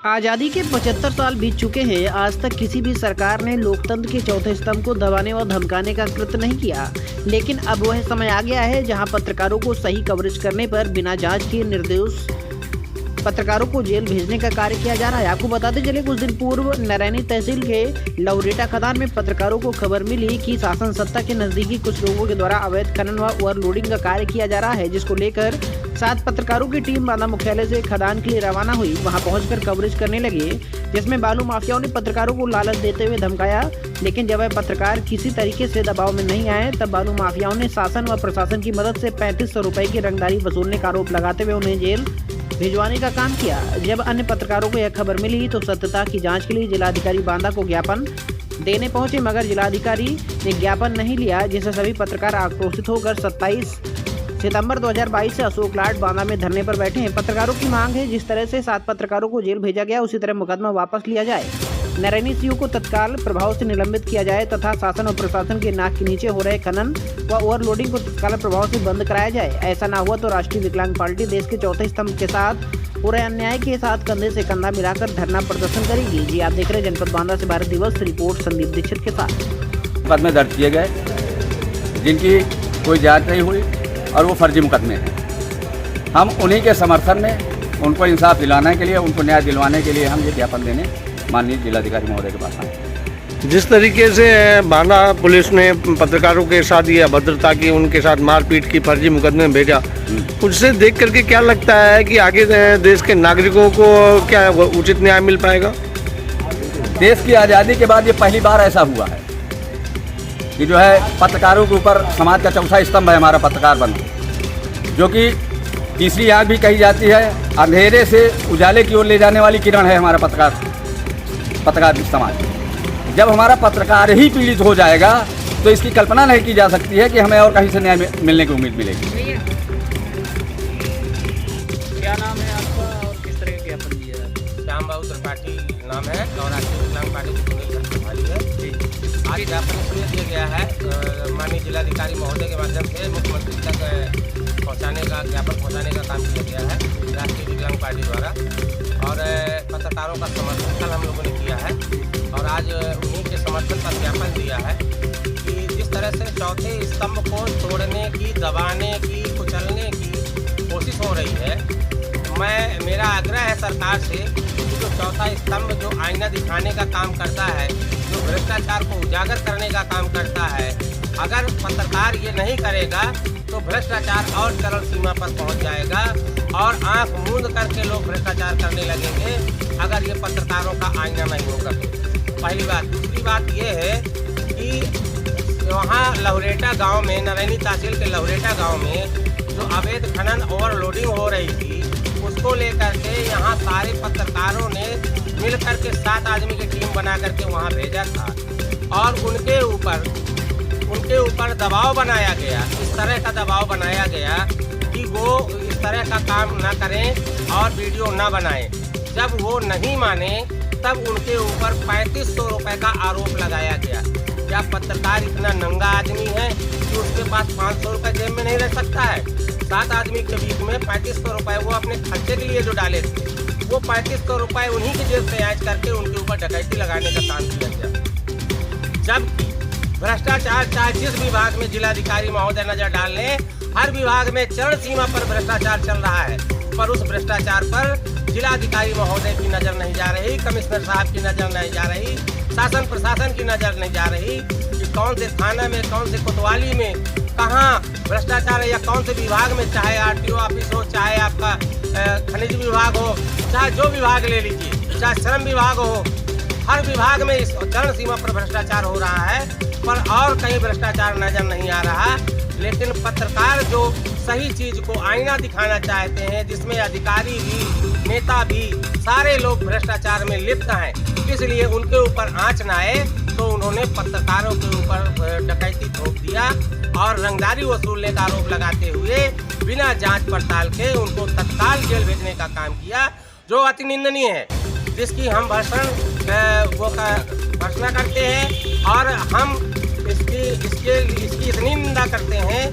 आज़ादी के 75 साल बीत चुके हैं। आज तक किसी भी सरकार ने लोकतंत्र के चौथे स्तंभ को दबाने व धमकाने का कृत्य नहीं किया। लेकिन अब वह समय आ गया है जहां पत्रकारों को सही कवरेज करने पर बिना जांच के निर्दोष पत्रकारों को जेल भेजने का कार्य किया जा रहा है। आपको बताते चले, कुछ दिन पूर्व नरैनी तहसील के लौरेटा खदान में पत्रकारों को खबर मिली कि शासन सत्ता के नजदीकी कुछ लोगों के द्वारा अवैध खनन व ओवरलोडिंग का कार्य किया जा रहा है, जिसको लेकर 7 पत्रकारों की टीम बांदा मुख्यालय से खदान के लिए रवाना हुई। वहां पहुंचकर कवरेज करने लगे, जिसमें बालू माफियाओं ने पत्रकारों को लालच देते हुए धमकाया। लेकिन जब वह पत्रकार किसी तरीके से दबाव में नहीं आए, तब बालू माफियाओं ने शासन व प्रशासन की मदद से 3500 रुपए की रंगदारी वसूलने का आरोप लगाते हुए उन्हें जेल भिजवाने का काम किया। जब अन्य पत्रकारों को यह खबर मिली तो सत्यता की जांच के लिए जिलाधिकारी बांदा को ज्ञापन देने पहुंचे, मगर जिलाधिकारी ने ज्ञापन नहीं लिया, जिससे सभी पत्रकार आक्रोशित होकर 27 सितंबर 2022 से अशोक लाट बांदा में धरने पर बैठे हैं। पत्रकारों की मांग है, जिस तरह से 7 पत्रकारों को जेल भेजा गया, उसी तरह मुकदमा वापस लिया जाए, नरैनी सीओ को तत्काल प्रभाव से निलंबित किया जाए तथा शासन और प्रशासन के नाक के नीचे हो रहे खनन व ओवरलोडिंग को तत्काल प्रभाव से बंद कराया जाए। ऐसा ना हुआ तो राष्ट्रीय विकलांग पार्टी देश के चौथे स्तंभ के साथ पूरे अन्याय के साथ कंधे से कंधा मिलाकर धरना प्रदर्शन करेगी। जी आप देख रहे हैं जनपद बांदा से भारत दिवस रिपोर्ट संदीप दीक्षित के साथ। मुकदमे दर्ज किए गए जिनकी कोई जांच नहीं हुई और वो फर्जी मुकदमे हैं। हम उन्हीं के समर्थन में उनको इंसाफ दिलाने के लिए, उनको न्याय दिलवाने के लिए हम ये ज्ञापन देने माननीय जिलाधिकारी महोदय के पास आए। जिस तरीके से बांदा पुलिस ने पत्रकारों के साथ ये अभद्रता की, उनके साथ मारपीट की, फर्जी मुकदमे में भेजा, उससे देख करके क्या लगता है कि आगे देश के नागरिकों को क्या उचित न्याय मिल पाएगा? देश की आज़ादी के बाद ये पहली बार ऐसा हुआ है कि जो है पत्रकारों के ऊपर समाज का चौथा स्तंभ है हमारा पत्रकार बंधु, जो कि तीसरी आंख भी कही जाती है, अंधेरे से उजाले की ओर ले जाने वाली किरण है हमारा पत्रकार समाज। जब हमारा पत्रकार ही पीड़ित हो जाएगा तो इसकी कल्पना नहीं की जा सकती है कि हमें और कहीं से न्याय मिलने की उम्मीद मिलेगी। क्या नाम है आपका और किस तरह का ज्ञापन दिया है? श्याम बाबू त्रिपाठी नाम है और राष्ट्रीय विकलांग पार्टी की सुनील प्रभारी है। आज ज्ञापन इसलिए दिया गया है, माननीय जिलाधिकारी महोदय के माध्यम से मुख्यमंत्री तक पहुंचाने का ज्ञापन पहुंचाने का काम किया गया है राष्ट्रीय विकलांग पार्टी द्वारा। और पत्रकारों का समर्थन कल हम लोगों ने किया है और आज उन्हीं के समर्थन का ज्ञापन दिया है कि जिस तरह से चौथे स्तंभ को तोड़ने की, दबाने की, कुचलने की कोशिश हो रही है, मेरा आग्रह है सरकार से कि जो चौथा स्तंभ जो आईना दिखाने का काम करता है, जो भ्रष्टाचार को उजागर करने का काम करता है, अगर पत्रकार ये नहीं करेगा तो भ्रष्टाचार और चरम सीमा पर पहुंच जाएगा और आंख मूंद करके लोग भ्रष्टाचार करने लगेंगे अगर ये पत्रकारों का आईना नहीं होगा तो। पहली बात। दूसरी बात ये है कि वहाँ लौरेटा गांव में, नरैनी तहसील के लौरेटा गांव में जो अवैध खनन ओवरलोडिंग हो रही थी, उसको लेकर के यहाँ सारे पत्रकारों ने मिल करके 7 आदमी की टीम बना करके वहाँ भेजा था और उनके ऊपर दबाव बनाया गया, इस तरह का दबाव बनाया गया कि वो इस तरह का काम ना करें और वीडियो ना बनाएं। जब वो नहीं माने तब उनके ऊपर 3500 रुपए का आरोप लगाया गया। क्या पत्रकार इतना नंगा आदमी है कि उसके पास 500 रुपए जेब में नहीं रह सकता है? 7 आदमी के बीच में 3500 रुपए वो अपने खर्चे के लिए जो डाले थे, वो 3500 रुपए उन्हीं की जेब से ऐड करके उनके ऊपर डकैती लगाने का काम किया गया। जबकि भ्रष्टाचार चाहे जिस विभाग में जिलाधिकारी महोदय नजर डाल लें, हर विभाग में चरण सीमा पर भ्रष्टाचार चल रहा है, पर उस भ्रष्टाचार पर जिलाधिकारी महोदय की नजर नहीं जा रही, कमिश्नर साहब की नजर नहीं जा रही, शासन प्रशासन की नजर नहीं जा रही कि कौन से थाना में, कौन से कोतवाली में कहाँ भ्रष्टाचार है या कौन से विभाग में, चाहे आरटीओ ऑफिस हो, चाहे आपका खनिज विभाग हो, चाहे जो विभाग ले लीजिए, चाहे श्रम विभाग हो, हर विभाग में इस चरण सीमा पर भ्रष्टाचार हो रहा है, पर और कहीं भ्रष्टाचार नजर नहीं आ रहा। लेकिन पत्रकार जो सही चीज को आईना दिखाना चाहते हैं, जिसमें अधिकारी भी, नेता भी, सारे लोग भ्रष्टाचार में लिप्त हैं, इसलिए उनके ऊपर आंच न आए तो उन्होंने पत्रकारों के ऊपर डकैती थोप दिया और रंगदारी वसूलने का आरोप लगाते हुए बिना जांच पड़ताल के उनको तत्काल जेल भेजने का काम किया, जो अति निंदनीय है, जिसकी हम भर्त्सना करते हैं और हम इसकी इतनी निंदा करते हैं